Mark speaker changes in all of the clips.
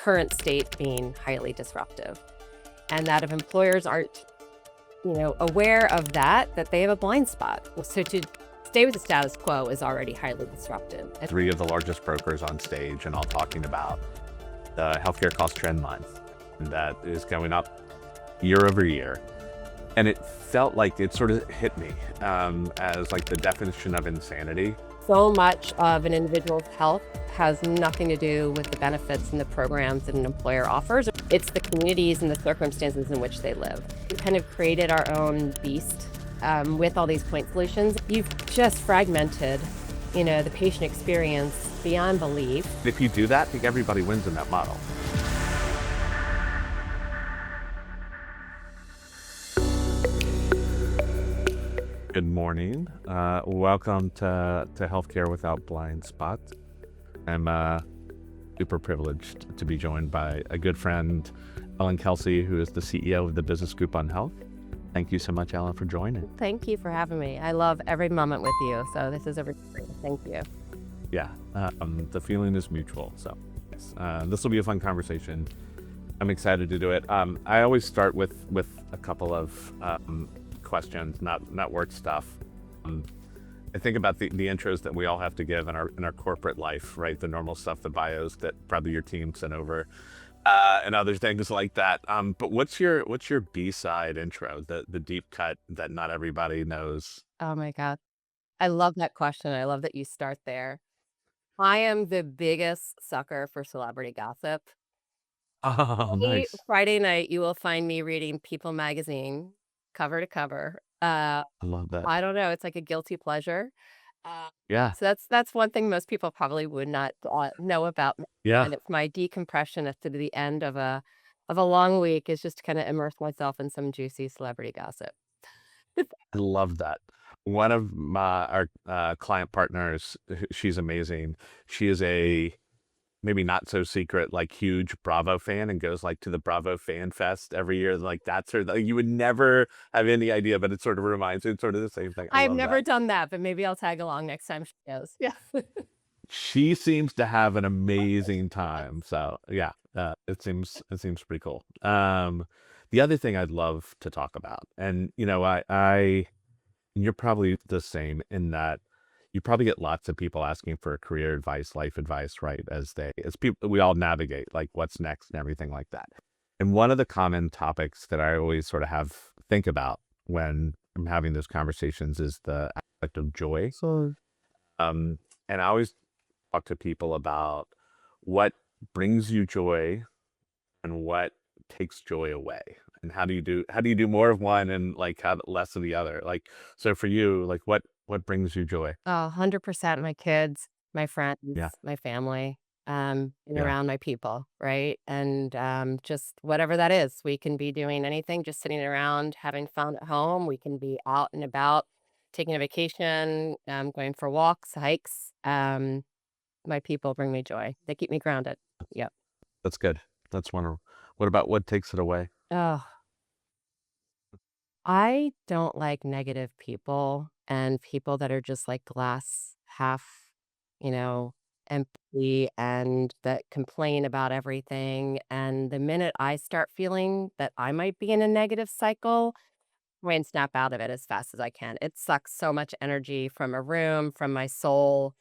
Speaker 1: current state being highly disruptive. And that if employers aren't, aware of that they have a blind spot. So to stay with the status quo is already highly disruptive.
Speaker 2: Three of the largest brokers on stage and all talking about the healthcare cost trend line that is going up year over year. And it felt like it sort of hit me as like the definition of insanity.
Speaker 1: So much of an individual's health has nothing to do with the benefits and the programs that an employer offers. It's the communities and the circumstances in which they live. We kind of created our own beast with all these point solutions. You've just fragmented, the patient experience beyond belief.
Speaker 2: If you do that, I think everybody wins in that model. Good morning. Welcome to Healthcare Without Blind Spots. I'm super privileged to be joined by a good friend, Kelsay, who is the CEO of the Business Group on Health. Thank you so much, Ellen, for joining.
Speaker 1: Thank you for having me. I love every moment with you, so this is a thank you.
Speaker 2: Yeah, the feeling is mutual. So this will be a fun conversation. I'm excited to do it. I always start with a couple of questions, not work stuff. I think about the intros that we all have to give in our corporate life, right? The normal stuff, the bios that probably your team sent over, and other things like that. But what's your B-side intro, the deep cut that not everybody knows?
Speaker 1: Oh my God. I love that question. I love that you start there. I am the biggest sucker for celebrity gossip.
Speaker 2: Oh, nice.
Speaker 1: Friday night, you will find me reading People magazine cover to cover.
Speaker 2: I love that.
Speaker 1: I don't know. It's like a guilty pleasure.
Speaker 2: Yeah.
Speaker 1: So that's one thing most people probably would not know about me.
Speaker 2: Yeah.
Speaker 1: And it's my decompression at the end of a long week is just to kind of immerse myself in some juicy celebrity gossip.
Speaker 2: I love that. One of our client partners, she's amazing. She is a maybe not so secret, like huge Bravo fan and goes like to the Bravo Fan Fest every year. Like that's her, like, you would never have any idea, but it sort of reminds you, it's sort of the same thing. I
Speaker 1: I've
Speaker 2: love
Speaker 1: never
Speaker 2: that.
Speaker 1: done that, but maybe I'll tag along next time she goes. Yeah.
Speaker 2: She seems to have an amazing time. So yeah, it seems pretty cool. The other thing I'd love to talk about, and you're probably the same in that you probably get lots of people asking for career advice, life advice, right? As people, we all navigate like what's next and everything like that. And one of the common topics that I always sort of think about when I'm having those conversations is the aspect of joy. So, and I always talk to people about what brings you joy and what takes joy away, and how do you do more of one and like have less of the other. Like, so for you, like what brings you joy?
Speaker 1: 100% my kids, my friends,
Speaker 2: Yeah.
Speaker 1: my family, and
Speaker 2: Yeah.
Speaker 1: around my people, right? And just whatever that is, we can be doing anything, just sitting around having fun at home. We can be out and about, taking a vacation, going for walks, hikes. My people bring me joy. They keep me grounded. Yep.
Speaker 2: That's good. That's wonderful. What about what takes it away?
Speaker 1: Oh, I don't like negative people and people that are just like glass half, you know, empty and that complain about everything. And the minute I start feeling that I might be in a negative cycle, try and snap out of it as fast as I can. It sucks so much energy from a room, from my soul.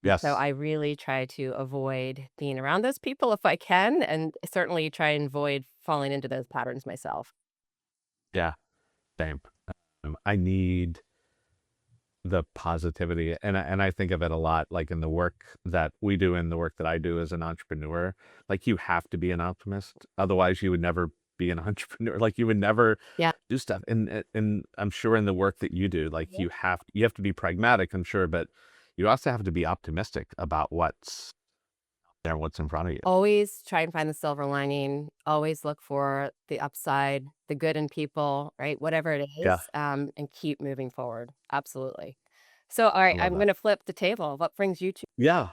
Speaker 2: Yes.
Speaker 1: So I really try to avoid being around those people if I can, and certainly try and avoid falling into those patterns myself.
Speaker 2: Yeah. Same. I need the positivity, and I think of it a lot, like in the work that we do and the work that I do as an entrepreneur. Like you have to be an optimist, otherwise you would never be an entrepreneur. Like you would never
Speaker 1: Yeah.
Speaker 2: do stuff. And I'm sure in the work that you do, like
Speaker 1: Yeah.
Speaker 2: you have to be pragmatic, I'm sure, but you also have to be optimistic about what's there, what's in front of you.
Speaker 1: Always try and find the silver lining, always look for the upside, the good in people, right? Whatever it
Speaker 2: Yeah.
Speaker 1: is, and keep moving forward. Absolutely. So, all
Speaker 2: I
Speaker 1: right,
Speaker 2: love
Speaker 1: I'm
Speaker 2: that.
Speaker 1: going to flip the table. What brings you to?
Speaker 2: Yeah.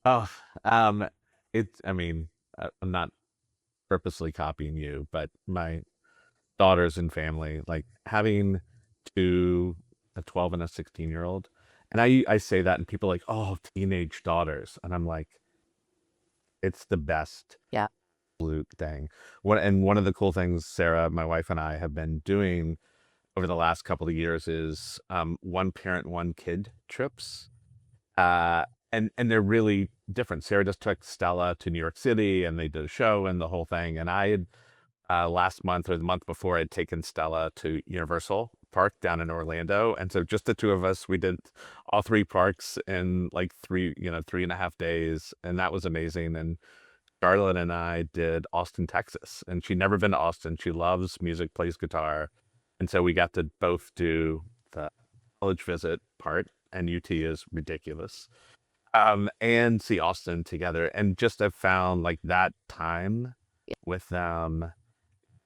Speaker 2: Oh, I mean, I'm not purposely copying you, but my daughters and family, like having a 12 and a 16-year-old. And I say that and people are like, oh, teenage daughters. And I'm like, It's the best
Speaker 1: Yeah.
Speaker 2: absolute thing. One of the cool things Sarah, my wife, and I have been doing over the last couple of years is one parent, one kid trips. Uh, and they're really different. Sarah just took Stella to New York City and they did a show and the whole thing. And I had last month or the month before, I'd taken Stella to Universal Park down in Orlando. And so just the two of us, we did all three parks in like 3.5 days. And that was amazing. And Charlotte and I did Austin, Texas. And she'd never been to Austin. She loves music, plays guitar. And so we got to both do the college visit part, and UT is ridiculous. And see Austin together. And just have found like that time with them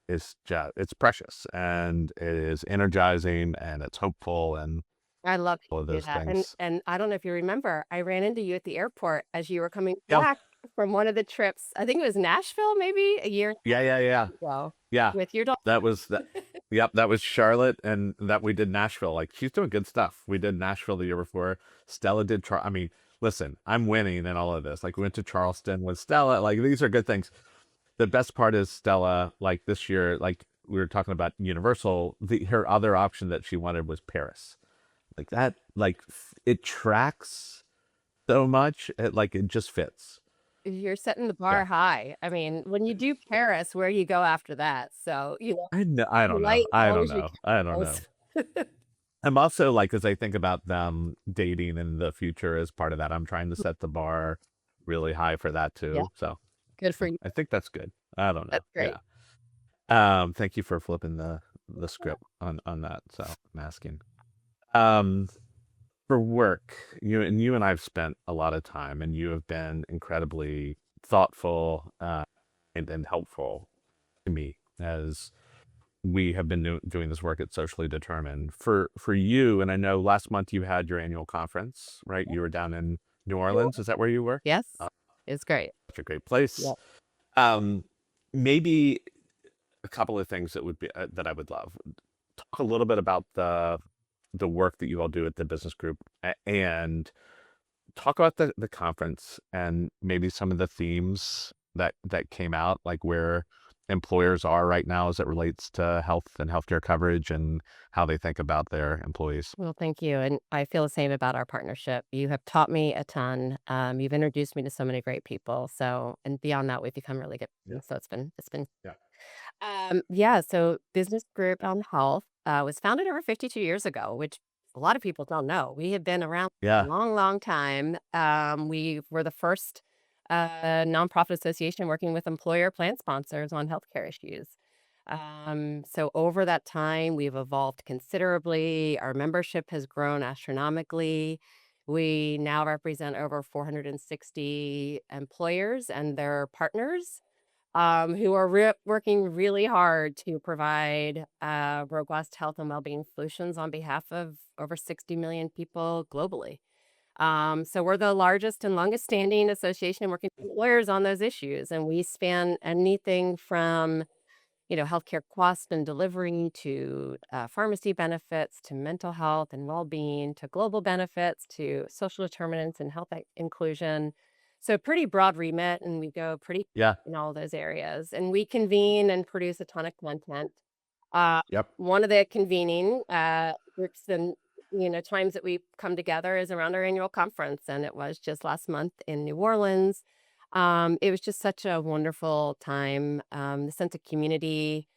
Speaker 2: is just it's precious and it is energizing and it's hopeful and
Speaker 1: I love that
Speaker 2: all of
Speaker 1: you do
Speaker 2: those
Speaker 1: that, and
Speaker 2: things.
Speaker 1: and I don't know if you remember, I ran into you at the airport as you were coming
Speaker 2: Yeah.
Speaker 1: back from one of the trips. I think it was Nashville maybe a year
Speaker 2: Yeah, yeah, yeah.
Speaker 1: ago
Speaker 2: Yeah.
Speaker 1: with your daughter.
Speaker 2: That was that. Yep, that was Charlotte, and that we did Nashville. Like she's doing good stuff. We did Nashville the year before. Stella did. I mean, listen, I'm winning in all of this. Like we went to Charleston with Stella. Like these are good things. The best part is Stella. Like this year, like we were talking about Universal. Her other option that she wanted was Paris. Like that. Like it tracks so much. It just fits.
Speaker 1: You're setting the
Speaker 2: Yeah.
Speaker 1: bar high. I mean, when you do Paris, where do you go after that? So,
Speaker 2: I know. I don't know.
Speaker 1: light as
Speaker 2: I
Speaker 1: long
Speaker 2: don't
Speaker 1: as you
Speaker 2: know. I don't
Speaker 1: can.
Speaker 2: know. I'm also like, as I think about them dating in the future as part of that, I'm trying to set the bar really high for that
Speaker 1: Yeah,
Speaker 2: too. So
Speaker 1: good for you.
Speaker 2: I think that's good. I don't know.
Speaker 1: That's great.
Speaker 2: Yeah. Thank you for flipping the script on that. So I'm asking. Um, for work, you and I've spent a lot of time, and you have been incredibly thoughtful and helpful to me as we have been doing this work at Socially Determined. For you, and I know last month you had your annual conference, right? You were down in New Orleans. Is that where you were?
Speaker 1: Yes,
Speaker 2: Uh,
Speaker 1: it's great.
Speaker 2: Such a great place.
Speaker 1: Yeah.
Speaker 2: Um, Maybe a couple of things that would be that I would love. Talk a little bit about the work that you all do at the business group, and talk about the conference and maybe some of the themes that came out, like where employers are right now as it relates to health and healthcare coverage and how they think about their employees.
Speaker 1: Well, thank you, and I feel the same about our partnership. You have taught me a ton. You've introduced me to so many great people. So, and beyond that, we've become really good
Speaker 2: Yeah.
Speaker 1: friends. So it's been.
Speaker 2: Yeah.
Speaker 1: Yeah. So, Business Group on Health was founded over 52 years ago, which a lot of people don't know. We have been around a
Speaker 2: Yeah.
Speaker 1: long, long time. We were the first nonprofit association working with employer plan sponsors on healthcare issues. So over that time, we've evolved considerably. Our membership has grown astronomically. We now represent over 460 employers and their partners who are working really hard to provide robust health and well-being solutions on behalf of over 60 million people globally. So we're the largest and longest standing association working with employers on those issues, and we span anything from healthcare cost and delivery to pharmacy benefits to mental health and well-being to global benefits to social determinants and health inclusion. So pretty broad remit, and we go pretty
Speaker 2: Yeah.
Speaker 1: in all those areas. And we convene and produce a ton of content. Uh,
Speaker 2: Yep.
Speaker 1: One of the convening groups and times that we come together is around our annual conference, and it was just last month in New Orleans. It was just such a wonderful time. The sense of community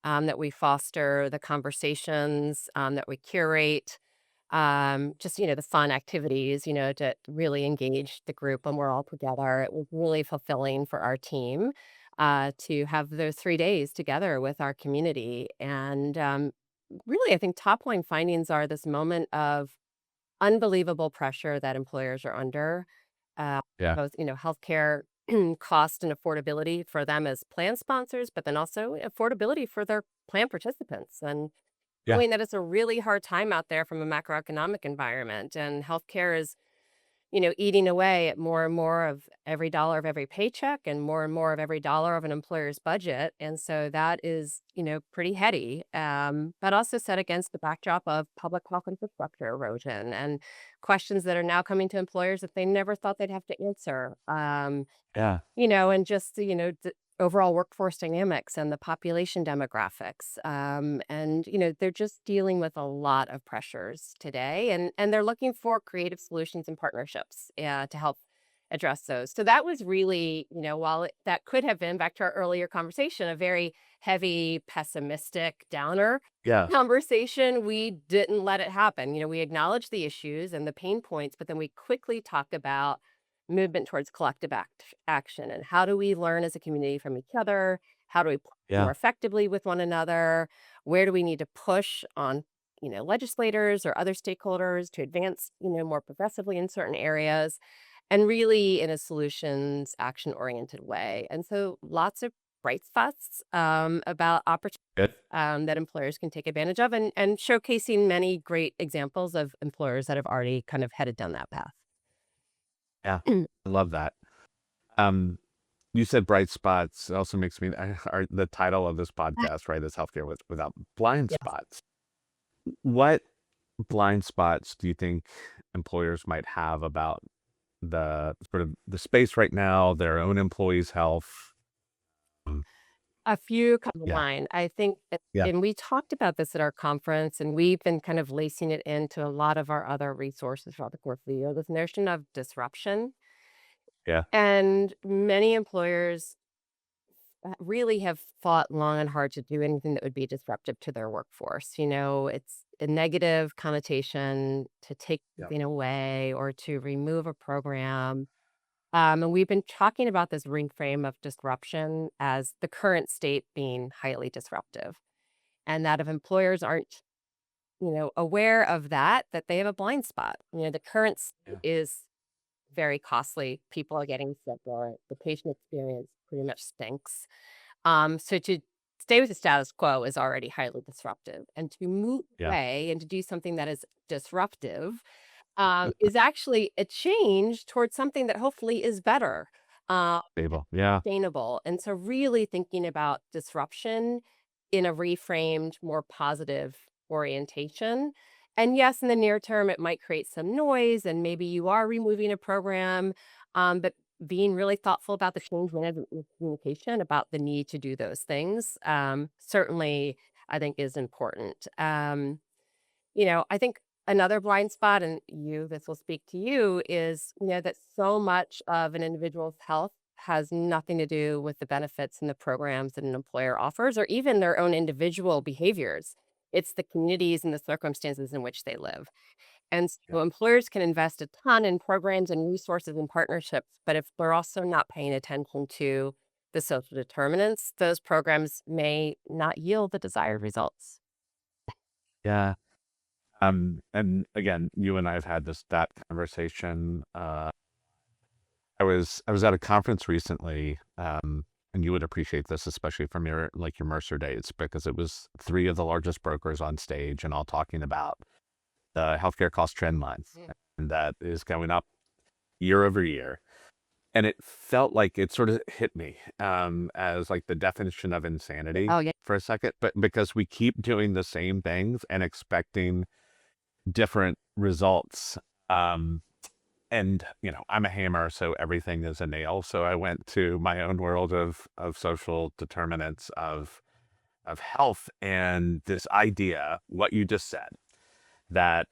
Speaker 1: that we foster, the conversations that we curate, just the fun activities, to really engage the group when we're all together. It was really fulfilling for our team to have those 3 days together with our community. And really, I think top line findings are this moment of unbelievable pressure that employers are under, uh,
Speaker 2: Yeah.
Speaker 1: both, healthcare cost and affordability for them as plan sponsors, but then also affordability for their plan participants. And
Speaker 2: Yeah.
Speaker 1: knowing that it's a really hard time out there from a macroeconomic environment, and healthcare is, eating away at more and more of every dollar of every paycheck and more of every dollar of an employer's budget. And so that is, pretty heady, but also set against the backdrop of public health infrastructure erosion and questions that are now coming to employers that they never thought they'd have to answer.
Speaker 2: Yeah.
Speaker 1: And just, overall workforce dynamics and the population demographics. And they're just dealing with a lot of pressures today, and they're looking for creative solutions and partnerships to help address those. So that was really, while that could have been, back to our earlier conversation, a very heavy, pessimistic, downer
Speaker 2: Yeah.
Speaker 1: conversation, we didn't let it happen. We acknowledged the issues and the pain points, but then we quickly talk about movement towards collective action and how do we learn as a community from each other? How do we partner more
Speaker 2: Yeah.
Speaker 1: effectively with one another? Where do we need to push on, legislators or other stakeholders to advance, more progressively in certain areas, and really in a solutions action oriented way. And so lots of bright spots about opportunities
Speaker 2: Good.
Speaker 1: that employers can take advantage of, and showcasing many great examples of employers that have already kind of headed down that path.
Speaker 2: Yeah. I love that. Um, you said bright spots. It also makes me, the title of this podcast, right, is Healthcare Without Blind
Speaker 1: Yes.
Speaker 2: Spots. What blind spots do you think employers might have about the sort of the space right now, their own employees' health? Mm,
Speaker 1: A few come to
Speaker 2: yeah.
Speaker 1: mind. I think
Speaker 2: Yeah.
Speaker 1: and we talked about this at our conference, and we've been kind of lacing it into a lot of our other resources throughout the course of the year, this notion of disruption.
Speaker 2: Yeah.
Speaker 1: And many employers really have fought long and hard to do anything that would be disruptive to their workforce. It's a negative connotation to take
Speaker 2: Yeah.
Speaker 1: something away or to remove a program. And we've been talking about this reframe of disruption as the current state being highly disruptive. And that if employers aren't, aware of that they have a blind spot. The current state
Speaker 2: Yeah.
Speaker 1: is very costly. People are getting sick, or the patient experience pretty much stinks. So to stay with the status quo is already highly disruptive. And to move
Speaker 2: Yeah.
Speaker 1: away and to do something that is disruptive is actually a change towards something that hopefully is better,
Speaker 2: Stable. Yeah.
Speaker 1: sustainable. And so, really thinking about disruption in a reframed, more positive orientation. And yes, in the near term, it might create some noise, and maybe you are removing a program, but being really thoughtful about the change management and communication about the need to do those things certainly, I think, is important. I think another blind spot, and this will speak to you, is, that so much of an individual's health has nothing to do with the benefits and the programs that an employer offers or even their own individual behaviors. It's the communities and the circumstances in which they live. And
Speaker 2: Yeah.
Speaker 1: so employers can invest a ton in programs and resources and partnerships, but if they're also not paying attention to the social determinants, those programs may not yield the desired results.
Speaker 2: Yeah. And again, you and I have had that conversation. I was at a conference recently, and you would appreciate this, especially from your Mercer days, because it was three of the largest brokers on stage and all talking about the healthcare cost trend line, and that is going up year over year. And it felt like it sort of hit me as like the definition of insanity
Speaker 1: Oh, yeah.
Speaker 2: for a second, but because we keep doing the same things and expecting different results. And I'm a hammer, so everything is a nail. So I went to my own world of social determinants of health, and this idea, what you just said, that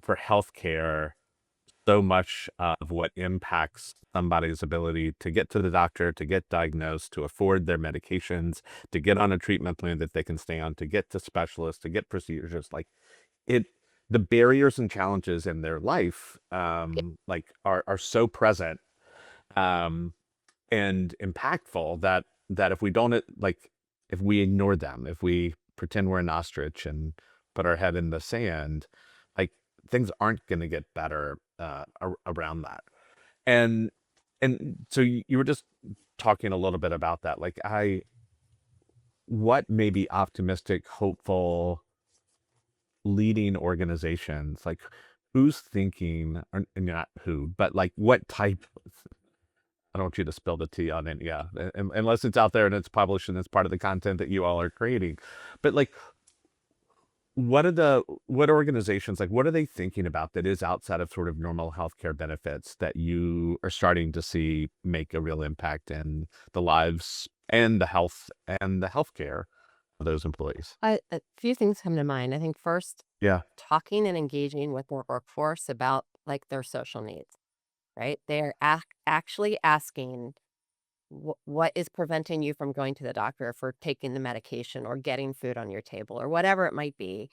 Speaker 2: for healthcare, so much of what impacts somebody's ability to get to the doctor, to get diagnosed, to afford their medications, to get on a treatment plan that they can stay on, to get to specialists, to get procedures, like it, the barriers and challenges in their life, like are so present, um, and impactful that if we don't like, if we ignore them, if we pretend we're an ostrich and put our head in the sand, like things aren't going to get better around that. And so you were just talking a little bit about that. Like what may be optimistic, hopeful leading organizations, like who's thinking, or not who, but like what type, I don't want you to spill the tea on it, yeah, unless it's out there and it's published and it's part of the content that you all are creating. But like, what organizations, like, what are they thinking about that is outside of sort of normal healthcare benefits that you are starting to see make a real impact in the lives and the health and the healthcare of those employees?
Speaker 1: A few things come to mind. I think first,
Speaker 2: Yeah,
Speaker 1: talking and engaging with their workforce about like their social needs, right? They're actually asking what is preventing you from going to the doctor for taking the medication or getting food on your table or whatever it might be.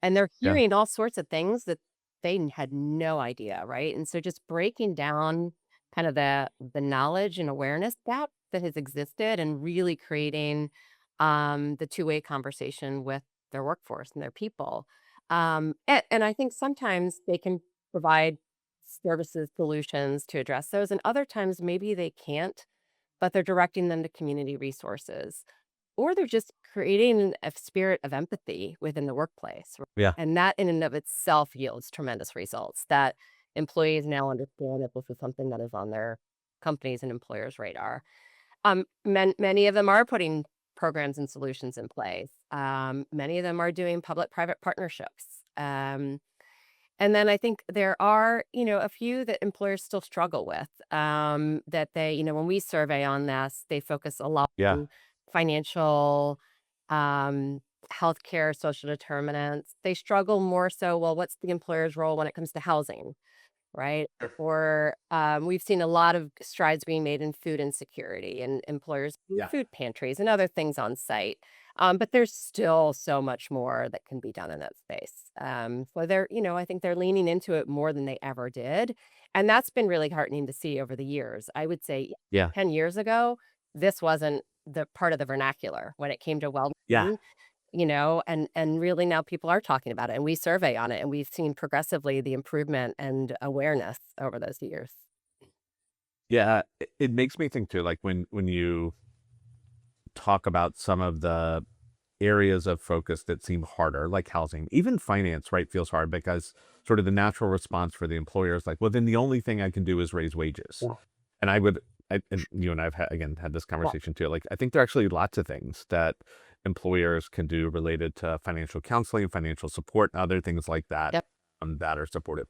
Speaker 1: And they're
Speaker 2: yeah,
Speaker 1: hearing all sorts of things that they had no idea, right? And so just breaking down kind of the knowledge and awareness that has existed and really creating the two-way conversation with their workforce and their people. And I think sometimes they can provide services, solutions to address those, and other times maybe they can't, but they're directing them to community resources, or they're just creating a spirit of empathy within the workplace.
Speaker 2: yeah,
Speaker 1: And that in and of itself yields tremendous results that employees now understand that this is something that is on their companies and employers' radar. Many of them are putting programs and solutions in place. Many of them are doing public-private partnerships. And then I think there are, a few that employers still struggle with, that when we survey on this, they focus a lot
Speaker 2: yeah,
Speaker 1: on financial, um, healthcare, social determinants. They struggle more so, well, what's the employer's role when it comes to housing? Right? Or, we've seen a lot of strides being made in food insecurity and employers do
Speaker 2: yeah,
Speaker 1: food pantries and other things on site. But there's still so much more that can be done in that space. So I think they're leaning into it more than they ever did. And that's been really heartening to see over the years. I would say
Speaker 2: yeah,
Speaker 1: 10 years ago, this wasn't the part of the vernacular when it came to
Speaker 2: yeah,
Speaker 1: well-being, and really now people are talking about it, and we survey on it, and we've seen progressively the improvement and awareness over those years.
Speaker 2: yeah. It makes me think too, like when you talk about some of the areas of focus that seem harder, like housing, even finance, right, feels hard because sort of the natural response for the employer is like, well, then the only thing I can do is raise wages.
Speaker 1: Yeah.
Speaker 2: And and you and I've again had this
Speaker 1: Yeah.
Speaker 2: conversation too. Like, I think there are actually lots of things that employers can do related to financial counseling, financial support, and other things like that,
Speaker 1: Yep.
Speaker 2: that are supportive.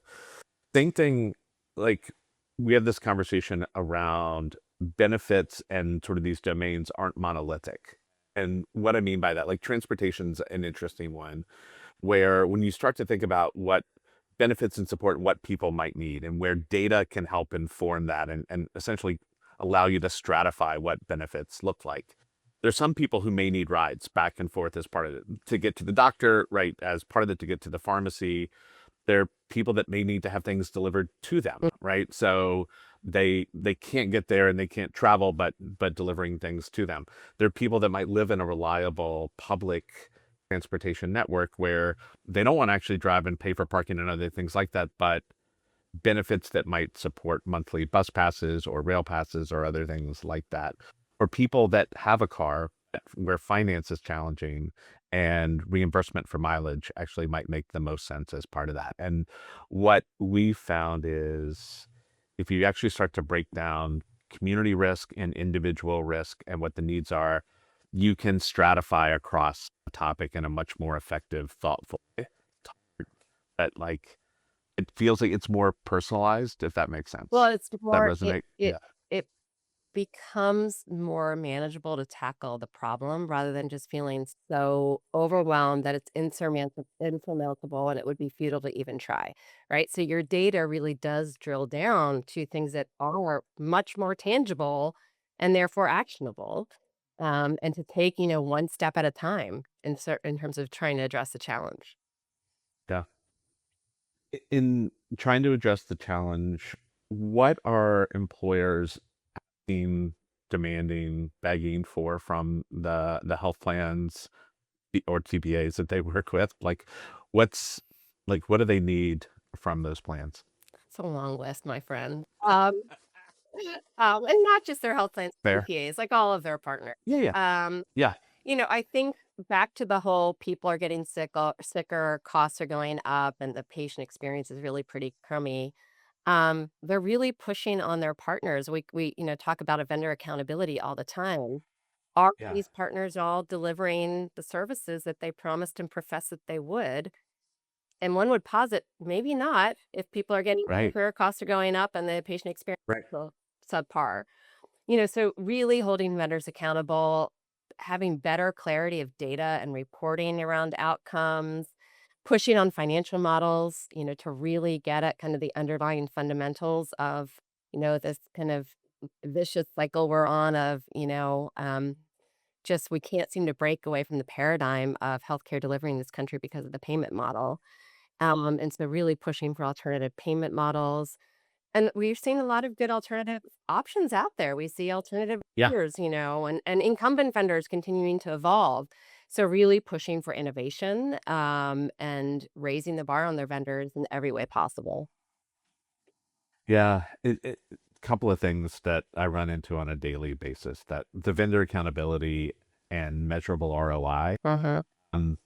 Speaker 2: Same thing, like, we have this conversation around benefits and sort of these domains aren't monolithic. And what I mean by that, like transportation's an interesting one, where when you start to think about what benefits and support what people might need and where data can help inform that and essentially allow you to stratify what benefits look like. There's some people who may need rides back and forth as part of it to get to the doctor, right? As part of it to get to the pharmacy. There are people that may need to have things delivered to them,
Speaker 1: Mm.
Speaker 2: right? So they can't get there and they can't travel, but delivering things to them. There are people that might live in a reliable public transportation network where they don't want to actually drive and pay for parking and other things like that, but benefits that might support monthly bus passes or rail passes or other things like that. Or people that have a car where finance is challenging and reimbursement for mileage actually might make the most sense as part of that. And what we found is if you actually start to break down community risk and individual risk and what the needs are, you can stratify across a topic in a much more effective, thoughtful way. That like it feels like it's more personalized, if that makes
Speaker 1: Well,
Speaker 2: sense.
Speaker 1: it's
Speaker 2: That
Speaker 1: more
Speaker 2: resonate?
Speaker 1: it
Speaker 2: Yeah.
Speaker 1: it becomes more manageable to tackle the problem rather than just feeling so overwhelmed that it's insurmountable and it would be futile to even try, right? So your data really does drill down to things that are much more tangible and therefore actionable, and to take, one step at a time in terms of trying to address the challenge.
Speaker 2: Yeah. In trying to address the challenge, what are employers being demanding, begging for from the health plans or TPAs that they work with? Like, what's what do they need from those plans?
Speaker 1: It's a long list, my friend. And not just their health plans,
Speaker 2: Fair.
Speaker 1: CPAs, like all of their partners.
Speaker 2: Yeah, yeah,
Speaker 1: Um,
Speaker 2: yeah.
Speaker 1: I think back to the whole people are getting sicker, costs are going up, and the patient experience is really pretty crummy. They're really pushing on their partners. We talk about a vendor accountability all the time. Are
Speaker 2: Yeah.
Speaker 1: these partners all delivering the services that they promised and professed that they would? And one would posit maybe not if people are getting
Speaker 2: Right.
Speaker 1: sicker, costs are going up, and the patient experience
Speaker 2: Right.
Speaker 1: is still subpar. So really holding vendors accountable, having better clarity of data and reporting around outcomes, pushing on financial models, to really get at kind of the underlying fundamentals of, this kind of vicious cycle we're on of, just we can't seem to break away from the paradigm of healthcare delivery in this country because of the payment model. And so really pushing for alternative payment models, and we've seen a lot of good alternative options out there. We see alternative
Speaker 2: Yeah.
Speaker 1: vendors, and incumbent vendors continuing to evolve. So really pushing for innovation, and raising the bar on their vendors in every way possible.
Speaker 2: Yeah. Couple of things that I run into on a daily basis, that the vendor accountability and measurable ROI.
Speaker 1: Uh-huh.
Speaker 2: Um,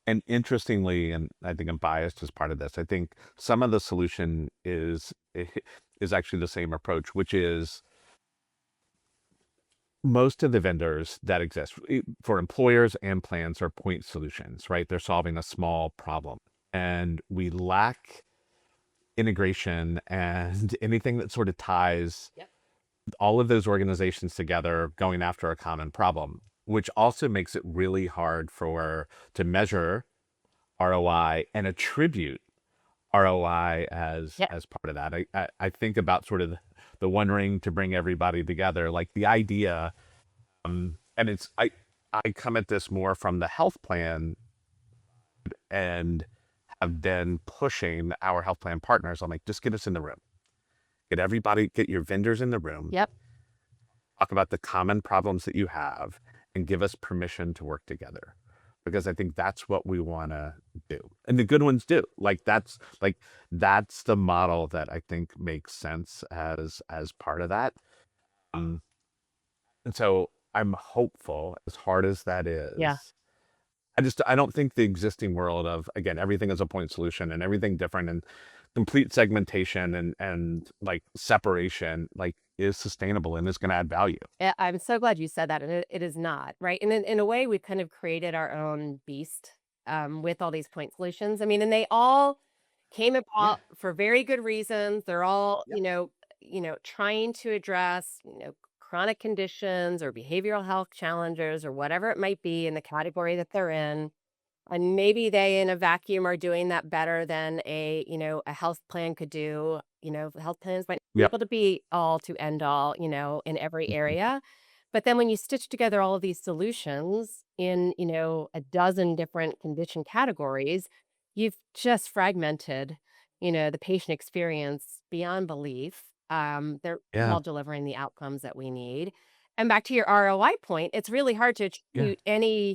Speaker 2: and interestingly, and I think I'm biased as part of this, I think some of the solution is actually the same approach, which is most of the vendors that exist for employers and plans are point solutions, right? They're solving a small problem. And we lack integration and anything that sort of ties
Speaker 1: Yep.
Speaker 2: all of those organizations together going after a common problem, which also makes it really hard for to measure ROI and attribute ROI
Speaker 1: Yep.
Speaker 2: as part of that. I think about sort of the one ring to bring everybody together, like the idea, and I come at this more from the health plan and have been pushing our health plan partners. I'm like, just get us in the room, get your vendors in the room,
Speaker 1: Yep.
Speaker 2: talk about the common problems that you have, and give us permission to work together. Because I think that's what we want to do, and the good ones do. That's the model that I think makes sense as part of that. Um, and so I'm hopeful, as hard as that
Speaker 1: Yeah.
Speaker 2: is. I don't think the existing world of, again, everything is a point solution and everything different and complete segmentation and like separation like is sustainable and is going to add value.
Speaker 1: I'm so glad you said that, and it is not, right? And in a way, we've kind of created our own beast, with all these point solutions. I mean, and they all came
Speaker 2: Yeah.
Speaker 1: about for very good reasons. They're all,
Speaker 2: Yep.
Speaker 1: trying to address, chronic conditions or behavioral health challenges or whatever it might be in the category that they're in. And maybe they in a vacuum are doing that better than a health plan could do. Health plans might not be
Speaker 2: Yep.
Speaker 1: able to be all to end all, in every area. But then when you stitch together all of these solutions in, a dozen different condition categories, you've just fragmented, the patient experience beyond belief. They're
Speaker 2: Yeah.
Speaker 1: all delivering the outcomes that we need. And back to your ROI point, it's really hard to
Speaker 2: Yeah.
Speaker 1: attribute any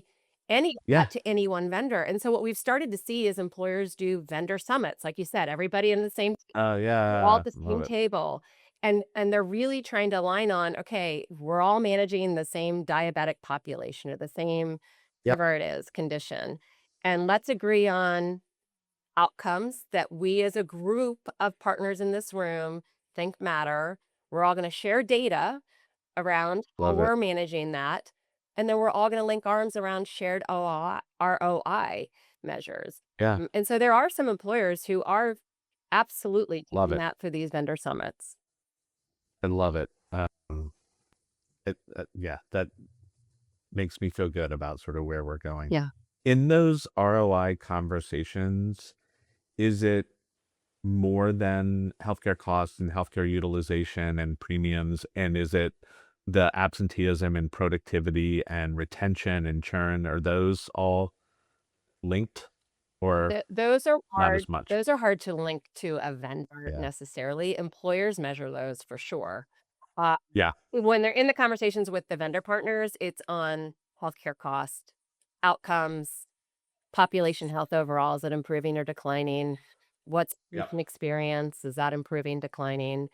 Speaker 1: of
Speaker 2: Yeah.
Speaker 1: that to any one vendor. And so what we've started to see is employers do vendor summits, like you said, everybody in the same,
Speaker 2: Oh,
Speaker 1: we're all
Speaker 2: yeah.
Speaker 1: at the
Speaker 2: Love
Speaker 1: same
Speaker 2: it.
Speaker 1: table. And they're really trying to align on, okay, we're all managing the same diabetic population or the same
Speaker 2: Yep.
Speaker 1: whatever it is, condition. And let's agree on outcomes that we as a group of partners in this room think matter. We're all going to share data around how
Speaker 2: Love it.
Speaker 1: we're managing that, and then we're all gonna link arms around shared ROI measures.
Speaker 2: Yeah.
Speaker 1: And so there are some employers who are absolutely
Speaker 2: Love
Speaker 1: doing
Speaker 2: it.
Speaker 1: that for these vendor summits.
Speaker 2: I love it. Yeah, that makes me feel good about sort of where we're going.
Speaker 1: Yeah.
Speaker 2: In those ROI conversations, is it more than healthcare costs and healthcare utilization and premiums? And is it the absenteeism and productivity and retention and churn? Are those all linked or
Speaker 1: Those are
Speaker 2: not
Speaker 1: hard
Speaker 2: as much?
Speaker 1: those are hard to link to a vendor
Speaker 2: Yeah.
Speaker 1: necessarily. Employers measure those for sure. Uh,
Speaker 2: Yeah.
Speaker 1: when they're in the conversations with the vendor partners, it's on healthcare cost, outcomes, population health overall, is it improving or declining? What's
Speaker 2: Yeah.
Speaker 1: patient experience? Is that improving, declining?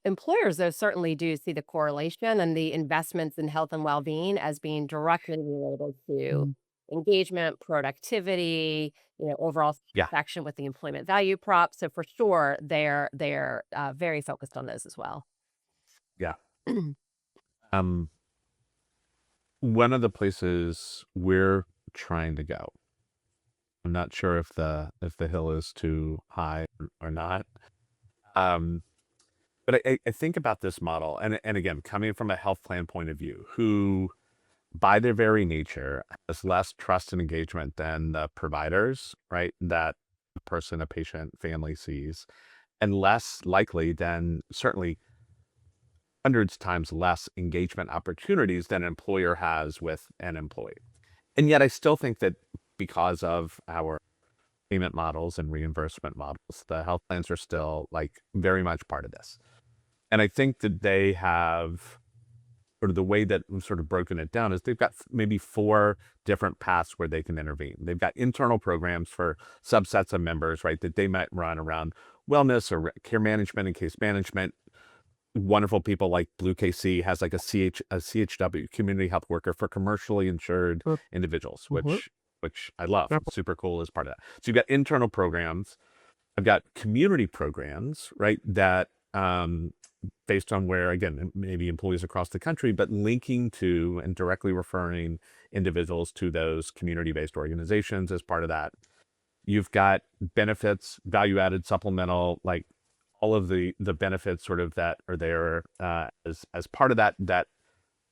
Speaker 1: Employers, though, certainly do see the correlation and the investments in health and well-being as being directly related to engagement, productivity, overall
Speaker 2: Yeah,
Speaker 1: satisfaction with the employment value prop. So for sure, they're very focused on those as well.
Speaker 2: yeah. Um, one of the places we're trying to go, I'm not sure if the hill is too high or not. Um, but I think about this model, and again, coming from a health plan point of view, who by their very nature has less trust and engagement than the providers, right? That a person, a patient, family sees, and less likely than certainly hundreds times less engagement opportunities than an employer has with an employee. And yet I still think that because of our payment models and reimbursement models, the health plans are still like very much part of this. And I think that they have sort of the way that we've sort of broken it down is they've got maybe four different paths where they can intervene. They've got internal programs for subsets of members, right, that they might run around wellness or care management and case management. Wonderful people like Blue KC has like a CHW, community health worker for commercially insured individuals,
Speaker 1: Mhm.
Speaker 2: which I love. Super cool as part of that. So you've got internal programs. I've got community programs, right? That based on where, again, maybe employees across the country, but linking to and directly referring individuals to those community-based organizations as part of that. You've got benefits, value-added supplemental, like all of the benefits sort of that are there as part of that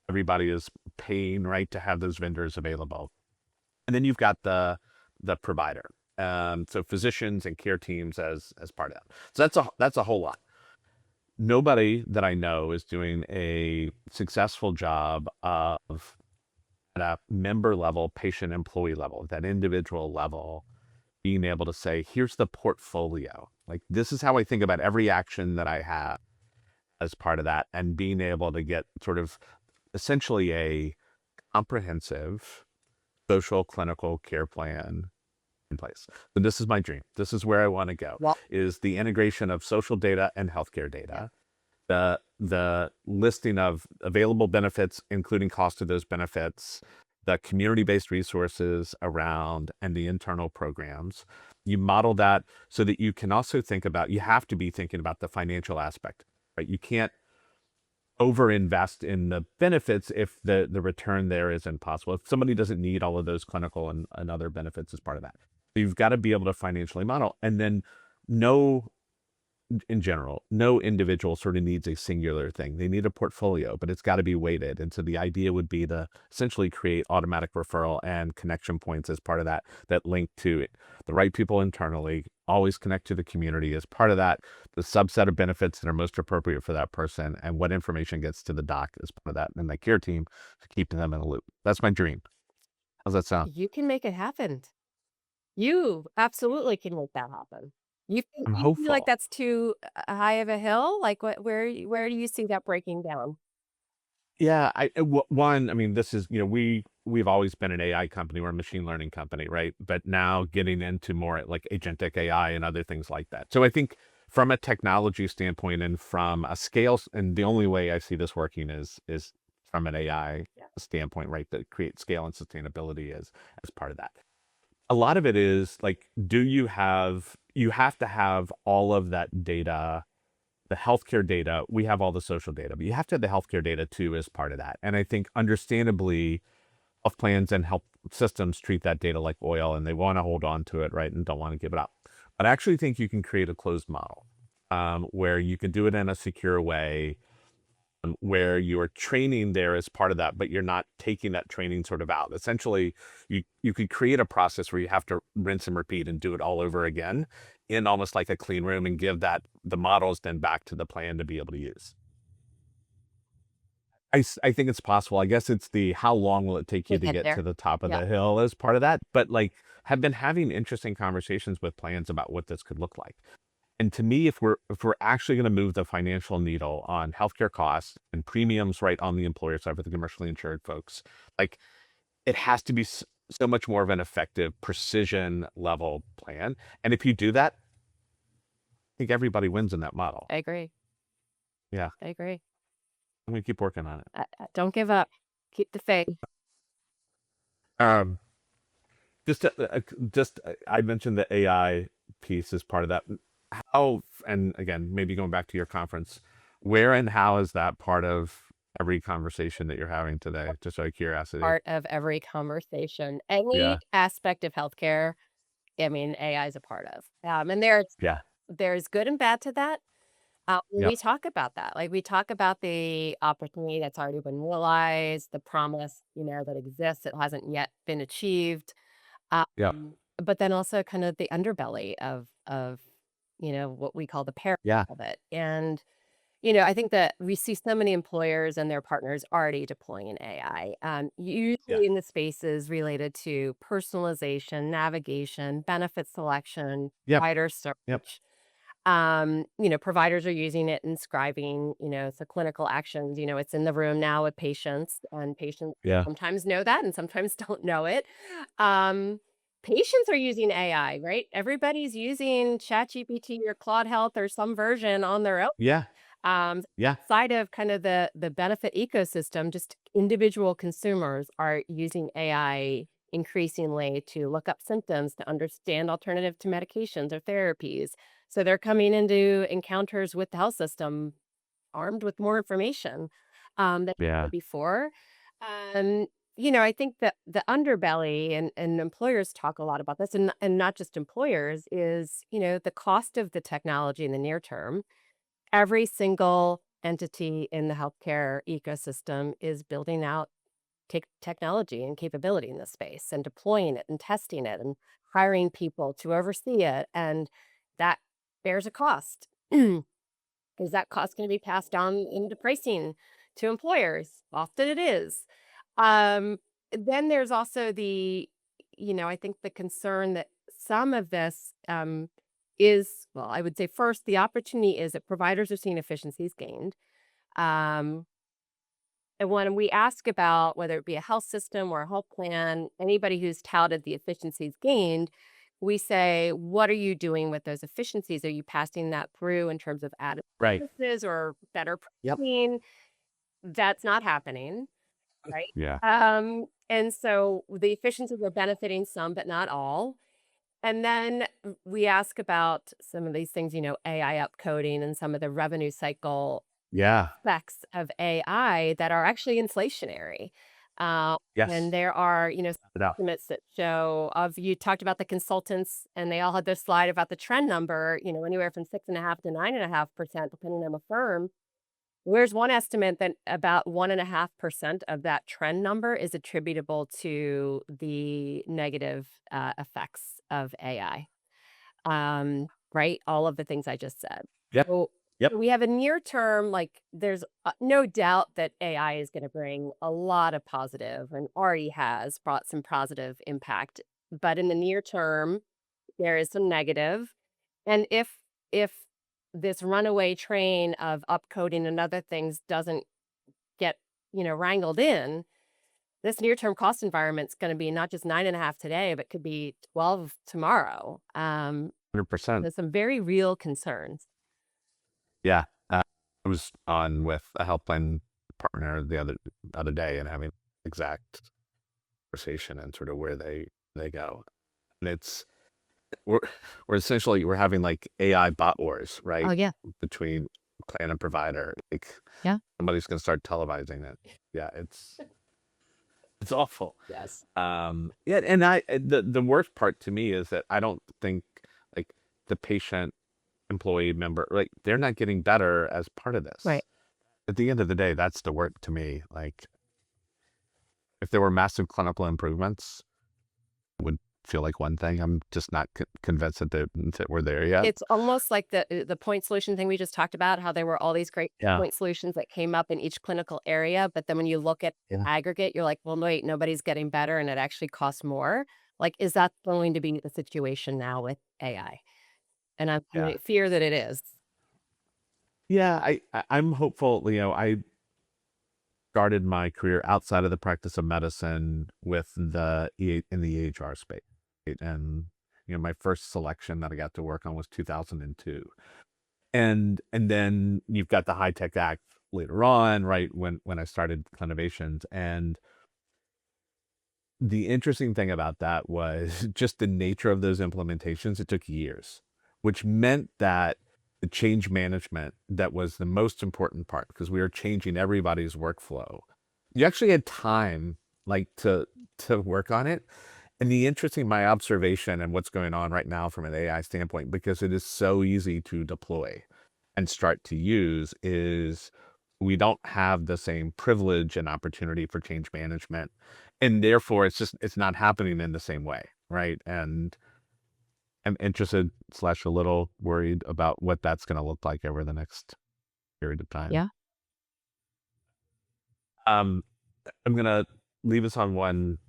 Speaker 2: everybody is paying, right, to have those vendors available. And then you've got the provider. So physicians and care teams as part of that. So that's a whole lot. Nobody that I know is doing a successful job of at a member level, patient employee level, that individual level, being able to say, here's the portfolio. Like this is how I think about every action that I have as part of that, and being able to get sort of essentially a comprehensive social clinical care plan in place. So this is my dream. This is where I want to go,
Speaker 1: Well,
Speaker 2: is the integration of social data and healthcare
Speaker 1: yeah.
Speaker 2: data, the listing of available benefits, including cost of those benefits, the community-based resources around, and the internal programs. You model that so that you can also think about, you have to be thinking about the financial aspect, right? You can't overinvest in the benefits if the return there isn't possible. If somebody doesn't need all of those clinical and other benefits as part of that. So you've got to be able to financially model, and then no, in general, no individual sort of needs a singular thing. They need a portfolio, but it's got to be weighted. And so the idea would be to essentially create automatic referral and connection points as part of that, that link to it. The right people internally, always connect to the community as part of that, the subset of benefits that are most appropriate for that person, and what information gets to the doc as part of that, and the care team to keep them in the loop. That's my dream. How's that sound?
Speaker 1: You can make it happen. You absolutely can make that happen.
Speaker 2: I'm
Speaker 1: You feel like
Speaker 2: hopeful.
Speaker 1: that's too, high of a hill? Like, where do you see that breaking down?
Speaker 2: Yeah, one, I mean, this is, we've always been an AI company. We're a machine learning company, right? But now getting into more like agentic AI and other things like that. So I think from a technology standpoint and from a scale, and the only way I see this working is from an AI
Speaker 1: Yeah.
Speaker 2: standpoint, right? That creates scale and sustainability as part of that. A lot of it is like, you have to have all of that data, the healthcare data. We have all the social data, but you have to have the healthcare data too as part of that. And I think understandably, health plans and health systems treat that data like oil, and they want to hold on to it, right? And don't want to give it up. But I actually think you can create a closed model where you can do it in a secure way, where you're training there as part of that, but you're not taking that training sort of out. Essentially, you could create a process where you have to rinse and repeat and do it all over again in almost like a clean room, and give that the models then back to the plan to be able to use. I think it's possible. I guess it's the how long will it take
Speaker 1: To
Speaker 2: you to
Speaker 1: get
Speaker 2: get to
Speaker 1: there.
Speaker 2: the top of
Speaker 1: Yeah.
Speaker 2: the hill as part of that. But like, have been having interesting conversations with plans about what this could look like. And to me, if we're actually going to move the financial needle on healthcare costs and premiums right on the employer side for the commercially insured folks, like it has to be so much more of an effective precision level plan. And if you do that, I think everybody wins in that model.
Speaker 1: I agree.
Speaker 2: Yeah.
Speaker 1: I agree.
Speaker 2: I'm gonna keep working on it.
Speaker 1: Don't give up. Keep the faith.
Speaker 2: Um, I mentioned the AI piece as part of that. How, and again, maybe going back to your conference, where and how is that part of every conversation that you're having today? Just out of curiosity.
Speaker 1: Part of every conversation. Any
Speaker 2: Yeah.
Speaker 1: aspect of healthcare, I mean, AI is a part of. And there's good and bad to that.
Speaker 2: Yep.
Speaker 1: We talk about that. Like, we talk about the opportunity that's already been realized, the promise, that exists that hasn't yet been achieved.
Speaker 2: Yep.
Speaker 1: But then also kind of the underbelly of, what we call the peril
Speaker 2: Yeah.
Speaker 1: of it. And, I think that we see so many employers and their partners already deploying AI,
Speaker 2: Yeah.
Speaker 1: usually in the spaces related to personalization, navigation, benefit selection,
Speaker 2: Yep.
Speaker 1: provider
Speaker 2: Yep.
Speaker 1: search. Providers are using it in scribing, so clinical actions, it's in the room now with patients, and patients
Speaker 2: Yeah.
Speaker 1: sometimes know that and sometimes don't know it. Um, Patients are using AI, right? Everybody's using ChatGPT or Claude Health or some version on their own.
Speaker 2: Yeah.
Speaker 1: Um,
Speaker 2: Yeah.
Speaker 1: Side of kind of the benefit ecosystem, just individual consumers are using AI increasingly to look up symptoms, to understand alternative to medications or therapies. So they're coming into encounters with the health system armed with more information than ever
Speaker 2: Yeah.
Speaker 1: before. Um, I think that the underbelly and employers talk a lot about this, and not just employers, is the cost of the technology in the near term. Every single entity in the healthcare ecosystem is building out technology and capability in this space and deploying it and testing it and hiring people to oversee it. And that bears a cost. Is that cost going to be passed down into pricing to employers? Often it is. Um, then there's also I think the concern that some of this well, I would say first, the opportunity is that providers are seeing efficiencies gained. Um, and when we ask about whether it be a health system or a health plan, anybody who's touted the efficiencies gained, we say, what are you doing with those efficiencies? Are you passing that through in terms of added
Speaker 2: Right.
Speaker 1: services or better
Speaker 2: Yep.
Speaker 1: pricing? That's not happening, right?
Speaker 2: Yeah.
Speaker 1: And so the efficiencies are benefiting some, but not all. And then we ask about some of these things, AI upcoding and some of the revenue cycle
Speaker 2: Yeah.
Speaker 1: effects of AI that are actually inflationary. Uh, and
Speaker 2: Yes.
Speaker 1: there are,
Speaker 2: Enough.
Speaker 1: estimates that show you talked about the consultants, and they all had this slide about the trend number, anywhere from 6.5 to 9.5%, depending on the firm. There's one estimate that about 1.5% of that trend number is attributable to the negative effects of AI. Right? All of the things I just said.
Speaker 2: Yep.
Speaker 1: So
Speaker 2: Yep.
Speaker 1: we have a near term, like there's no doubt that AI is going to bring a lot of positive and already has brought some positive impact. But in the near term, there is some negative. And if this runaway train of upcoding and other things doesn't get, wrangled in, this near term cost environment is going to be not just 9.5 today, but could be 12 tomorrow.
Speaker 2: 100%.
Speaker 1: There's some very real concerns.
Speaker 2: Yeah. I was on with a health plan partner the other day and having exact conversation and sort of where they go. And we're we're essentially we're having like AI bot wars,
Speaker 1: Oh,
Speaker 2: right?
Speaker 1: yeah.
Speaker 2: Between plan and provider. Like
Speaker 1: Yeah.
Speaker 2: somebody's gonna start televising it. Yeah, it's awful.
Speaker 1: Yes.
Speaker 2: Yeah, and the worst part to me is that I don't think like the patient employee member, like they're not getting better as part of
Speaker 1: Right.
Speaker 2: this. At the end of the day, that's the work to me. Like if there were massive clinical improvements, it would feel like one thing. I'm just not convinced that we're there yet.
Speaker 1: It's almost like the point solution thing we just talked about, how there were all these great
Speaker 2: Yeah.
Speaker 1: point solutions that came up in each clinical area, but then when you look at
Speaker 2: Yeah.
Speaker 1: aggregate, you're like, "Well, wait, nobody's getting better, and it actually costs more." Like, is that going to be the situation now with AI? And
Speaker 2: Yeah.
Speaker 1: I fear that it is.
Speaker 2: Yeah, I'm hopeful. I started my career outside of the practice of medicine with in the EHR space, right? And my first selection that I got to work on was 2002. And then you've got the high tech act later on, right? When I started Clinnovations. And the interesting thing about that was just the nature of those implementations. It took years, which meant that the change management that was the most important part, because we were changing everybody's workflow. You actually had time like to work on it. And the interesting, my observation and what's going on right now from an AI standpoint, because it is so easy to deploy and start to use, is we don't have the same privilege and opportunity for change management. And therefore it's not happening in the same way. Right. And I'm interested slash a little worried about what that's going to look like over the next period of time.
Speaker 1: Yeah.
Speaker 2: Um, I'm going to leave us on one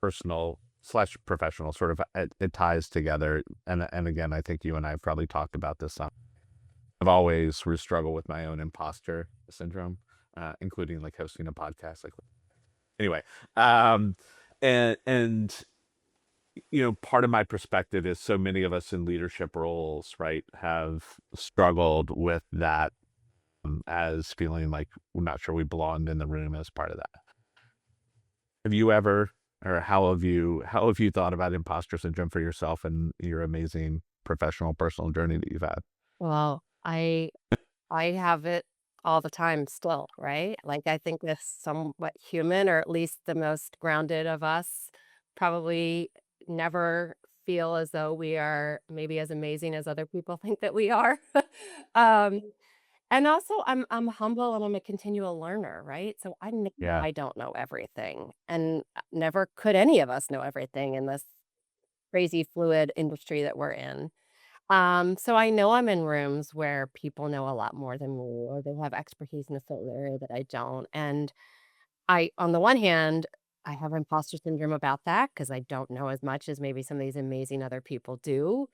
Speaker 2: personal slash professional sort of, it ties together. And again, I think you and I have probably talked about this. I've always sort of struggled with my own imposter syndrome, including like hosting a podcast. Like anyway, um, and part of my perspective is so many of us in leadership roles, right, have struggled with that, as feeling like we're not sure we belonged in the room as part of that. Have you ever, or how have you thought about imposter syndrome for yourself and your amazing professional personal journey that you've had?
Speaker 1: Well, I have it all the time still, right? Like, I think that's somewhat human, or at least the most grounded of us probably never feel as though we are maybe as amazing as other people think that we are. Um, and also I'm humble and I'm a continual learner, right? So I know
Speaker 2: Yeah.
Speaker 1: I don't know everything, and never could any of us know everything in this crazy fluid industry that we're in. So I know I'm in rooms where people know a lot more than me, or they have expertise in a certain area that I don't. And on the one hand, I have imposter syndrome about that because I don't know as much as maybe some of these amazing other people do.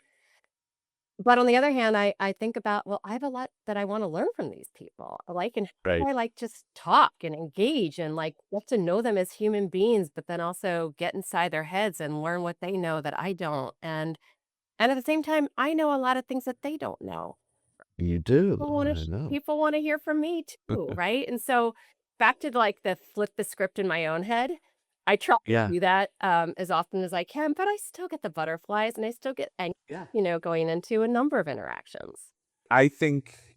Speaker 1: But on the other hand, I think about, well, I have a lot that I want to learn from these people. And how
Speaker 2: Right.
Speaker 1: do I like just talk and engage and like get to know them as human beings, but then also get inside their heads and learn what they know that I don't. And at the same time, I know a lot of things that they don't know.
Speaker 2: You do. I know.
Speaker 1: People wanna hear from me too, right? And so back to, like, the flip the script in my own head, I try to
Speaker 2: Yeah.
Speaker 1: do that, as often as I can, but I still get the butterflies and I still get anxious,
Speaker 2: Yeah.
Speaker 1: going into a number of interactions.
Speaker 2: I think,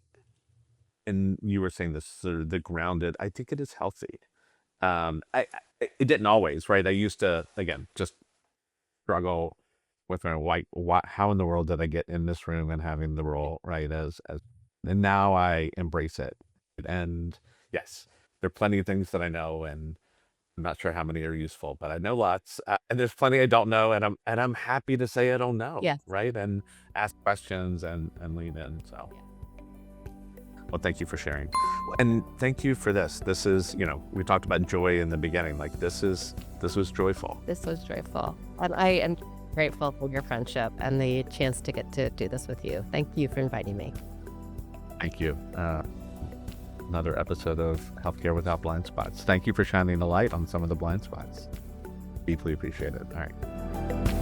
Speaker 2: and you were saying this, sort of the grounded, I think it is healthy. It didn't always, right? I used to, again, just struggle with my like, what, how in the world did I get in this room and having the role, right? And now I embrace it. And yes, there are plenty of things that I know, and I'm not sure how many are useful, but I know lots. And there's plenty I don't know, and I'm happy to say I don't know,
Speaker 1: Yes.
Speaker 2: right? And ask questions and lean in. So,
Speaker 1: Yeah.
Speaker 2: well, thank you for sharing. And thank you for this. This is, we talked about joy in the beginning. Like this was joyful.
Speaker 1: This was joyful, and I am grateful for your friendship and the chance to get to do this with you. Thank you for inviting me.
Speaker 2: Thank you. Another episode of Healthcare Without Blind Spots. Thank you for shining a light on some of the blind spots. Deeply appreciate it. All right.